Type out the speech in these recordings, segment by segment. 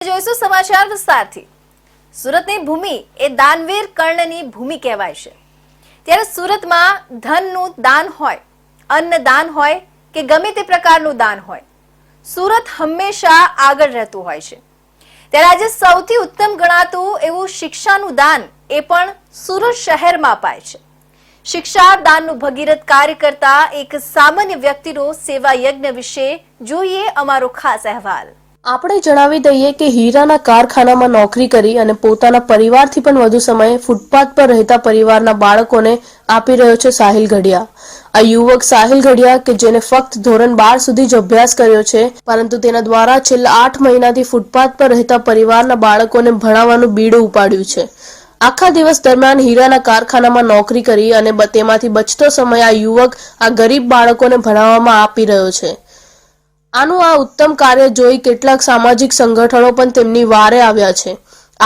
જોઈશું સમાચાર વિસ્તારથી। સુરતની ભૂમિ એ દાનવીર કર્ણની ભૂમિ કહેવાય છે। ત્યારે સુરતમાં ધનનું દાન હોય, અન્નદાન હોય કે ગમે તે પ્રકારનું દાન હોય, સુરત હંમેશા આગળ રહેતું હોય છે। ત્યારે આજે સૌથી ઉત્તમ ગણાતું એવું શિક્ષાનું દાન એ પણ સુરત શહેરમાં અપાય છે। શિક્ષા દાનનું ભગીરથ કાર્ય કરતા એક સામાન્ય વ્યક્તિનો સેવા યજ્ઞ વિશે જોઈએ અમારો ખાસ અહેવાલ। આપણે જણાવી દઈએ કે હીરાના કારખાનામાં નોકરી કરી અને પોતાના પરિવારથી પણ વધુ સમય ફૂટપાથ પર રહેતા પરિવારના બાળકોને આપી રહ્યો છે સાહિલ ગઢિયા। આ યુવક સાહિલ ગઢિયા કે જેને ફક્ત ધોરણ 12 સુધી જ અભ્યાસ કર્યો છે, પરંતુ તેના દ્વારા છેલ્લા 8 મહિનાથી ફૂટપાથ પર રહેતા પરિવારના બાળકોને ભણાવવાનું બીડું ઉપાડ્યું છે। આખા દિવસ દરમિયાન હીરાના કારખાનામાં નોકરી કરી અને તેમાંથી બચતો સમય આ યુવક આ ગરીબ બાળકોને ભણાવવામાં આપી રહ્યો છે। આનું આ ઉત્તમ કાર્ય જોઈ કેટલાક સામાજિક સંગઠનો પણ તેમની વારે આવ્યા છે।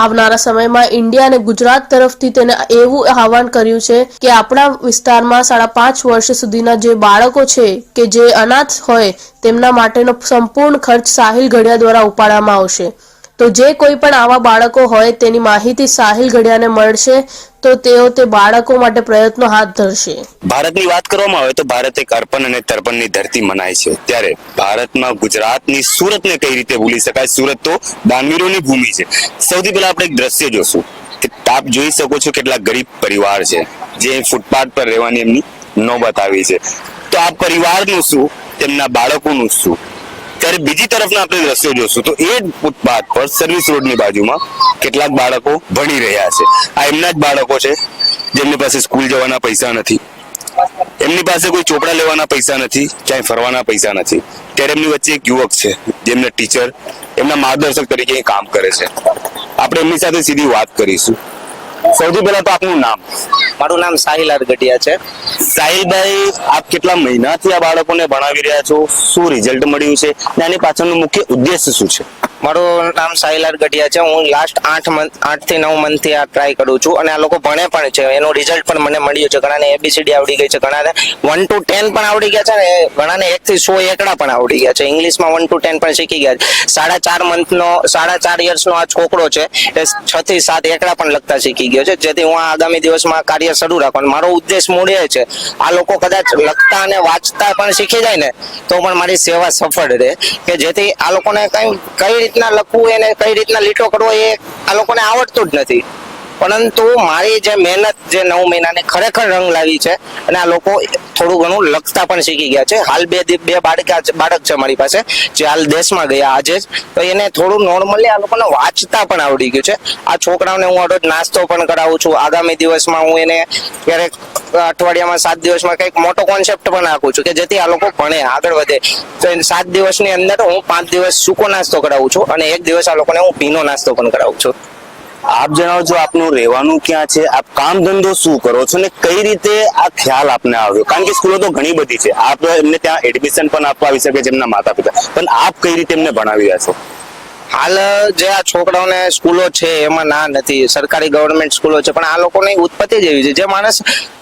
આવનારા સમયમાં ઇન્ડિયા અને ગુજરાત તરફથી તેને એવું આહવાન કર્યું છે કે આપણા વિસ્તારમાં 5.5 વર્ષ સુધીના જે બાળકો છે કે જે અનાથ હોય તેમના માટેનો સંપૂર્ણ ખર્ચ સાહિલ ગઢિયા દ્વારા ઉપાડવામાં આવશે। તો જે કોઈ પણ આવા બાળકો હોય તેની માહિતી સાહિલ ગઢિયાને મળશે તો તેઓ તે બાળકો માટે પ્રયત્નો હાથ ધરશે। ભારતની વાત કરવામાં આવે તો ભારત એક અર્પણ અને તર્પણની ધરતી મનાય છે, ત્યારે ભારતમાં ગુજરાતની સુરતને કઈ રીતે ભૂલી શકાય? સુરત તો દાનવીરોની ભૂમિ છે। સૌથી પહેલા આપણે એક દ્રશ્ય જોશું કે આપ જોઈ શકો છો કેટલા ગરીબ પરિવાર છે જે ફૂટપાથ પર રહેવાની એમની નોબત આવી છે। તો આ પરિવારનું શું, તેમના બાળકોનું શું? ત્યારે બીજી તરફના આપણે દ્રશ્યો જોશું તો એ ફૂટપાથ પર સર્વિસ રોડની બાજુમાં કેટલાક બાળકો ભણી રહ્યા છે। આ એમના જ બાળકો છે જેમની પાસે સ્કૂલ જવાના પૈસા નથી, એમની પાસે કોઈ ચોપડા લેવાના પૈસા નથી, ક્યાંય ફરવાના પૈસા નથી। ત્યારે એમની વચ્ચે એક યુવક છે જેમને ટીચર, એમના માર્ગદર્શક તરીકે કામ કરે છે। આપણે એમની સાથે સીધી વાત કરીશું। સૌથી પહેલા તો આપનું નામ? મારું નામ સાહિલ ગઢિયા છે। સાહિલભાઈ, આપ કેટલા મહિનાથી આ બાળકોને ભણાવી રહ્યા છો? શું રિઝલ્ટ મળ્યું છે અને આની પાછળનો મુખ્ય ઉદ્દેશ શું છે? મારું નામ સાહિલ ગઢિયા છે। હું લાસ્ટ 8 થી 9 મંથથી આ ટ્રાય કરું છું અને આ લોકો ભણે પણ છે, એનું રિઝલ્ટ પણ મને મળ્યું છે। ઘણાને એબીસીડી આવડી ગઈ છે, ઘણાને 1 to 10 પણ આવડી ગયા છે ને ઘણાને 1 થી 100 એકડા પણ આવડી ગયા છે। ઇંગ્લિશમાં 1 to 10 પણ શીખી ગયા છે। 4.5 યર્સનો આ છોકરો છે એ 6 થી 7 એકડા પણ લખતા શીખી ગયો છે, જેથી હું આગામી દિવસમાં કાર્ય શરૂ રાખવાનો મારો ઉદ્દેશ મૂળ એ છે। આ લોકો કદાચ લખતા અને વાંચતા પણ શીખી જાય ને તો પણ મારી સેવા સફળ રહે, કે જેથી આ લોકોને કઈ રીતના લખવું એને કઈ રીતના લીટો કરવો એ આ લોકોને આવડતું જ નથી, પરંતુ મારી જે મહેનત જે 9 મહિનાની ખરેખર રંગ લાવી છે અને આ લોકો થોડું ઘણું લખતા પણ શીખી ગયા છે। હાલ બે બાળક છે મારી પાસે જે હાલ દેશમાં ગયા આજે જ, તો એને થોડું નોર્મલી આ લોકોને વાંચતા પણ આવડી ગયું છે। આ છોકરાઓને હું રોજ નાસ્તો પણ કરાવું છું। આગામી દિવસમાં હું એને ક્યારેક અઠવાડિયામાં 7 દિવસમાં કંઈક મોટો કોન્સેપ્ટ પણ આપું છું કે જેથી આ લોકો ભણે આગળ વધે। તો 7 દિવસની અંદર હું 5 દિવસ સૂકો નાસ્તો કરાવું છું અને 1 દિવસ આ લોકોને હું ભીનો નાસ્તો પણ કરાવું છું। આપ જણાવજો, આપનું રહેવાનું ક્યાં છે, આપ કામ ધંધો શું કરો છો ને કઈ રીતે આ ખ્યાલ આપને આવ્યો? કારણ કે સ્કૂલો તો ઘણી બધી છે, આપ એમને ત્યાં એડમિશન પણ આપવા આવી શકે જેમના માતા પિતા, પણ આપ કઈ રીતે એમને ભણાવી રહ્યા છો? હાલ જે આ છોકરાઓને સ્કૂલો છે એમાં ના નથી, સરકારી ગવર્મેન્ટ સ્કૂલો છે, પણ આ લોકોની ઉત્પત્તિ જ એવી છે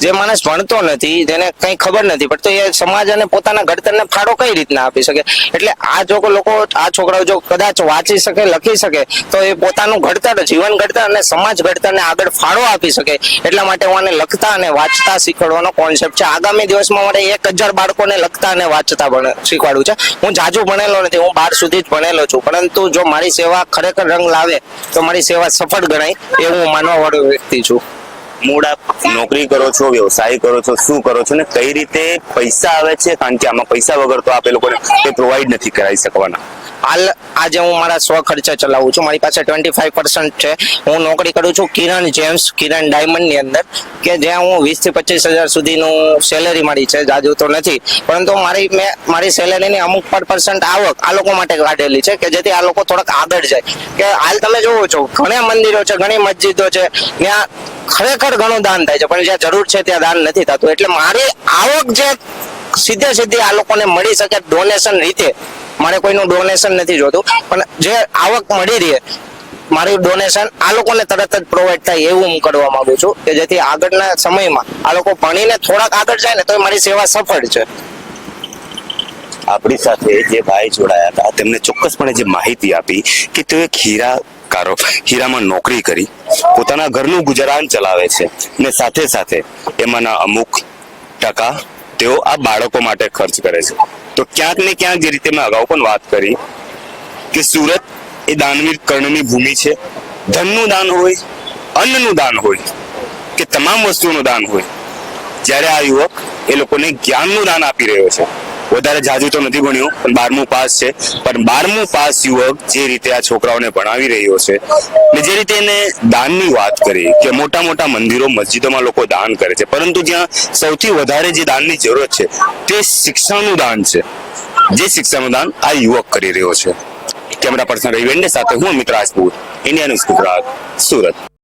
જે માણસ ભણતો નથી, જેને કઈ ખબર નથી પડતો, એ સમાજ અને પોતાના ઘડતરને ફાળો કઈ રીતના આપી શકે? એટલે આ છોકરાઓ જો કદાચ વાંચી શકે, લખી શકે તો એ પોતાનું ઘડતર, જીવન ઘડતર અને સમાજ ઘડતરને આગળ ફાળો આપી શકે। એટલા માટે હું આને લખતા અને વાંચતા શીખવાડવાનો કોન્સેપ્ટ છે। આગામી દિવસમાં મારે 1000 બાળકોને લખતા અને વાંચતા શીખવાડવું છે। હું જાજુ ભણેલો નથી, હું 12 સુધી જ ભણેલો છું, પરંતુ જો મારી સેવા ખરેખર રંગ લાવે તો મારી સેવા સફળ ગણાય એ હું માનવા વાળો વ્યક્તિ છું। મૂળ આપ નોકરી કરો છો, વ્યવસાય કરો છો, શું કરો છો ને કઈ રીતે પૈસા આવે છે? કારણ કે આમાં પૈસા વગર તો આપ એ લોકોને એ પ્રોવાઈડ નથી કરાવી શકવાના। હાલ આજે હું મારા સ્વ ખર્ચે ચલાવું છું। મારી પાસે 25% છે। હું નોકરી કરું છું કિરણ ડાયમંડ ની અંદર, કે જ્યાં હું 20 થી 25,000 સુધીનું સેલેરી મારી છે, જાજુ તો નથી, પરંતુ મારી સેલેરીની અમુક % આવક આ લોકો માટે કાઢેલી છે કે જેથી આ લોકો થોડાક આગળ જાય। કે હાલ તમે જોવો છો ઘણા મંદિરો છે, ઘણી મસ્જિદો છે, ત્યાં ખરેખર ઘણું દાન થાય છે, પણ જ્યાં જરૂર છે ત્યાં દાન નથી થતું। એટલે મારી આવક જે સીધે આ લોકોને મળી શકે ડોનેશન રીતે, મારે કોઈનું ડોનેશન નથી જોતું, પણ જે આવક મળી રહે મારી ડોનેશન આ લોકોને તરત જ પ્રોવાઈડ થાય એવું હું કરવા માંગુ છું, કે જેથી આગળના સમયમાં આ લોકો ભણીને થોડાક આગળ જાય ને તો મારી સેવા સફળ છે। આપણી સાથે જે ભાઈ જોડાયા હતા તેમને ચોક્કસપણે જે માહિતી આપી કે તેઓ એક હીરામાં નોકરી કરી પોતાના ઘરનું ગુજરાન ચલાવે છે ને સાથે સાથે એમાંના અમુક ટકા તેઓ આ બાળકો માટે ખર્ચ કરે છે. તો ક્યાંક ને ક્યાંક જે રીતે મેં અગાઉ પણ વાત કરી કે સુરત એ દાનવીર કર્ણની ભૂમિ છે. ધનનું દાન હોય, અન્નનું દાન હોય કે તમામ વસ્તુઓનું દાન હોય, જ્યારે આ યુવક એ લોકોને જ્ઞાનનું દાન આપી રહ્યો છે. વધારે જાજુ તો નથી ભણ્યો પણ 12મું પાસ છે, પણ 12મું પાસ યુવક જે રીતે આ છોકરાઓને ભણાવી રહ્યો છે ને જે રીતે એને દાનની વાત કરી કે મોટા મોટા મંદિરો મસ્જિદોમાં લોકો દાન કરે છે, પરંતુ જ્યાં સૌથી વધારે જે દાનની જરૂરત છે તે શિક્ષાનું દાન છે. જે શિક્ષાનું દાન આ યુવક કરી રહ્યો છે. કેમેરા પર્સન રવિ વેંડે સાથે હું અમિત રાજપૂત, ઇન્ડિયા ન્યૂઝ ગુજરાત, સુરત.